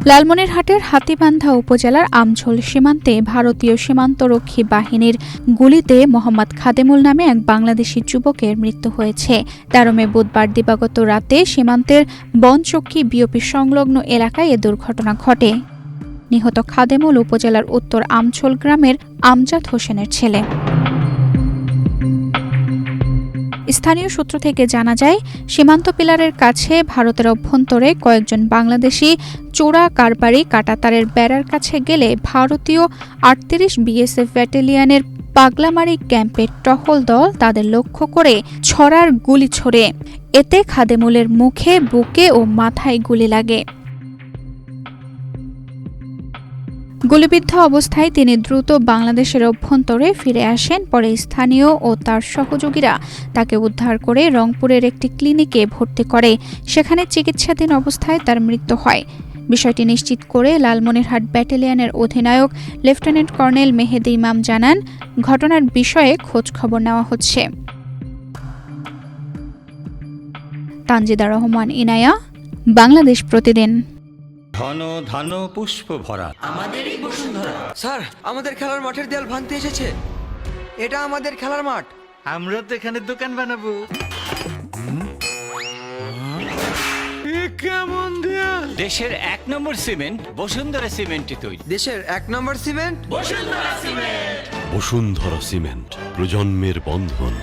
লালমনিরহাটের হাতীবান্ধা উপজেলার আমঝোল সীমান্তে ভারতীয় সীমান্তরক্ষী বাহিনীর গুলিতে মোহাম্মদ খাদেমুল নামে এক বাংলাদেশি যুবকের মৃত্যু হয়েছে। ১৩ মে বুধবার দিবাগত রাতে সীমান্তের বনচক্কি বিওপি সংলগ্ন এলাকায় এ দুর্ঘটনা ঘটে। নিহত খাদেমুল উপজেলার উত্তর আমঝোল গ্রামের আমজাদ হোসেনের ছেলে। স্থানীয় সূত্র থেকে জানা যায়, সীমান্ত পিলারের কাছে ভারতের অভ্যন্তরে কয়েকজন বাংলাদেশি চোরা কারবারি কাঁটাতারের বেড়ার কাছে গেলে ভারতীয় ৩৮ বিএসএফ ব্যাটালিয়নের পাগলামারি ক্যাম্পের টহল দল তাদের লক্ষ্য করে ছড়ার গুলি ছোড়ে। এতে খাদেমুলের মুখে, বুকে ও মাথায় গুলি লাগে। গুলিবিদ্ধ অবস্থায় তিনি দ্রুত বাংলাদেশের অভ্যন্তরে ফিরে আসেন। পরে স্থানীয় ও তার সহযোগীরা তাকে উদ্ধার করে রংপুরের একটি ক্লিনিকে ভর্তি করে। সেখানে চিকিৎসাধীন অবস্থায় তার মৃত্যু হয়। বিষয়টি নিশ্চিত করে লালমনিরহাট ব্যাটালিয়নের অধিনায়ক লেফটেন্যান্ট কর্নেল মেহেদী ইমাম জানান, ঘটনার বিষয়ে খোঁজ খবর নেওয়া হচ্ছে। তানজিদা রহমান ইনায়া, বাংলাদেশ প্রতিদিন। ঘন ধান পুষ্প ভরা আমাদেরই বসুন্ধরা। স্যার, আমাদের খেলার মাঠের দেয়াল ভাঙতে এসেছে। এটা আমাদের খেলার মাঠ। আমরা তো এখানে দোকান বানাবো। কেমন দেয়াল? দেশের ১ নম্বর সিমেন্ট বসুন্ধরা সিমেন্টে তৈরি। দেশের ১ নম্বর cement Bashundhara cement. Bashundhara cement, প্রজন্মের বন্ধন।